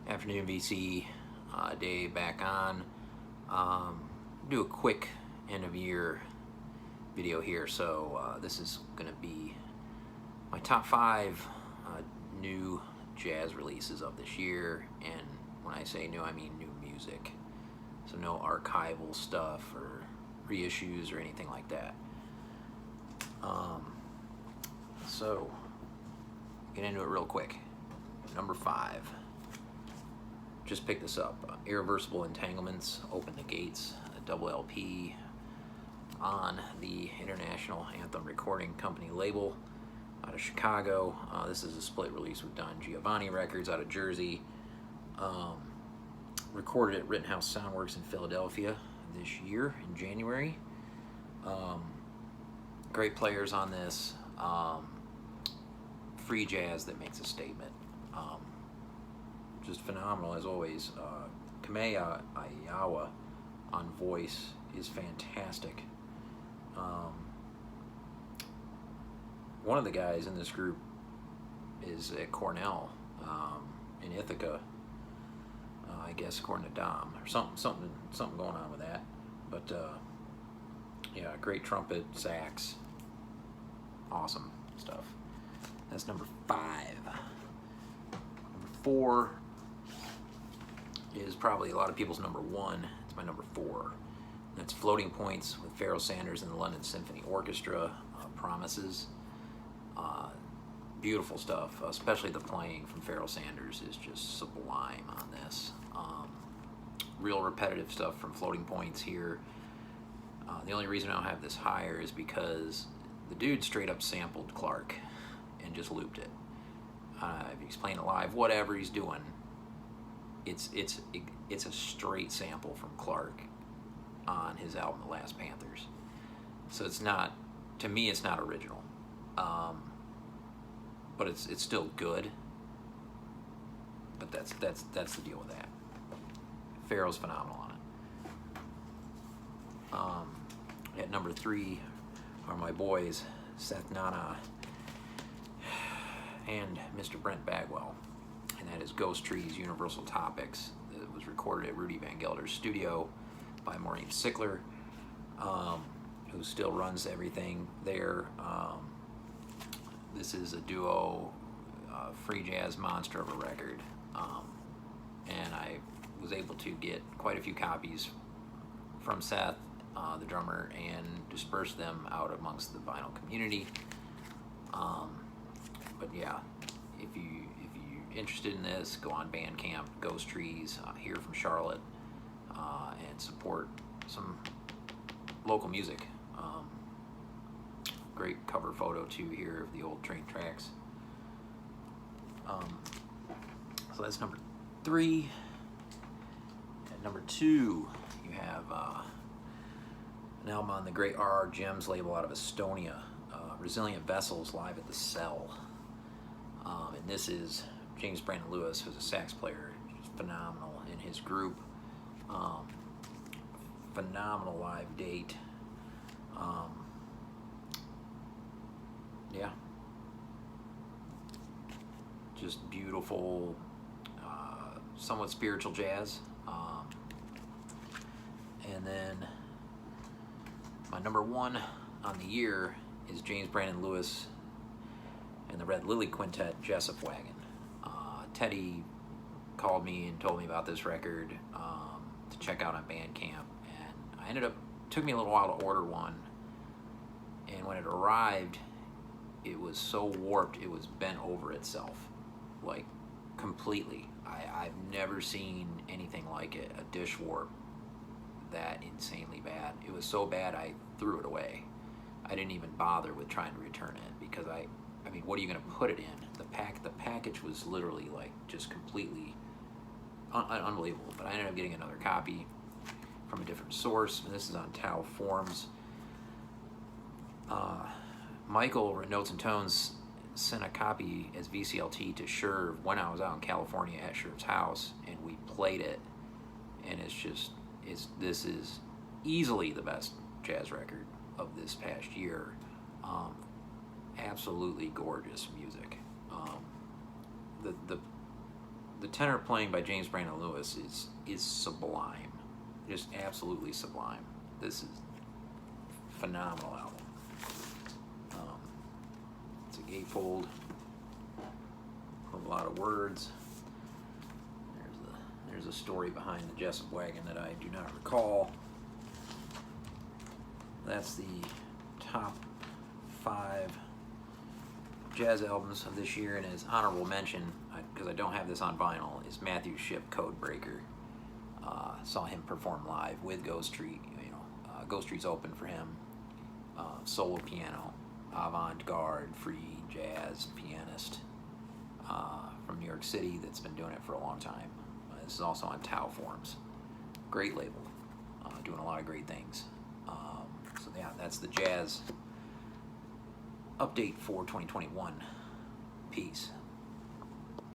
Afternoon VC day back on. Do a quick end of year video here. So this is going to be my top 5 new jazz releases of this year. And when I say new, I mean new music. So no archival stuff or reissues or anything like that. So get into it real quick. Number 5. Just picked this up. Irreversible Entanglements, Open the Gates, a double LP on the International Anthem Recording Company label out of Chicago. This is a split release with Don Giovanni Records out of Jersey. Recorded at Rittenhouse Soundworks in Philadelphia this year in January. Great players on this. Free jazz that makes a statement. Just phenomenal as always. Kamea Ayawa on voice is fantastic. One of the guys in this group is at Cornell in Ithaca, I guess, according to Dom, or something going on with that. But yeah, great trumpet, sax, awesome stuff. That's number 5. Number 4 is probably a lot of people's number 1. It's my number 4. That's Floating Points with Pharoah Sanders and the London Symphony Orchestra. Promises. Beautiful stuff, especially the playing from Pharoah Sanders is just sublime on this. Real repetitive stuff from Floating Points here. The only reason I don't have this higher is because the dude straight up sampled Clark and just looped it. If he's playing it live, whatever he's doing, it's a straight sample from Clark on his album The Last Panthers. So it's not, to me, it's not original, but it's still good. But that's the deal with that. Pharoah's phenomenal on it. At number 3 are my boys Seth Nana and Mr. Brent Bagwell, and that is Ghost Trees Universal Topics. It was recorded at Rudy Van Gelder's studio by Maureen Sickler, who still runs everything there. This is a duo, free jazz monster of a record, and I was able to get quite a few copies from Seth, the drummer, and disperse them out amongst the vinyl community. But yeah, if you're interested in this, go on Bandcamp, Ghost Trees, here from Charlotte, and support some local music. Great cover photo too here of the old train tracks. So that's number 3. At number 2, you have an album on the great R.R. Gems label out of Estonia, Resilient Vessels live at the Cell. And this is James Brandon Lewis, who's a sax player, just phenomenal in his group. Phenomenal live date. Yeah, just beautiful, somewhat spiritual jazz. And then my number 1 on the year is James Brandon Lewis and the Red Lily Quintet, Jessup Wagon. Teddy called me and told me about this record to check out on Bandcamp, and took me a little while to order one, and when it arrived, it was so warped, it was bent over itself, like completely. I've never seen anything like it, a dish warp that insanely bad. It was so bad I threw it away. I didn't even bother with trying to return it because I mean, what are you going to put it in? The package was literally like just completely unbelievable. But I ended up getting another copy from a different source, and this is on Tau Forms. Michael at Notes and Tones sent a copy as VCLT to Sherv when I was out in California at Sherv's house, and we played it, and this is easily the best jazz record of this past year. Absolutely gorgeous music. The tenor playing by James Brandon Lewis is sublime, just absolutely sublime. This is a phenomenal album. It's a gatefold, a lot of words. There's a story behind the Jessup Wagon that I do not recall. That's the top 5 jazz albums of this year, and his honorable mention, because I don't have this on vinyl, is Matthew Shipp, Codebreaker. Saw him perform live with Ghost Street. Ghost Street's open for him. Solo piano, avant-garde, free jazz pianist from New York City that's been doing it for a long time. This is also on Tau Forms. Great label, doing a lot of great things. So yeah, that's the jazz update for 2021. Peace.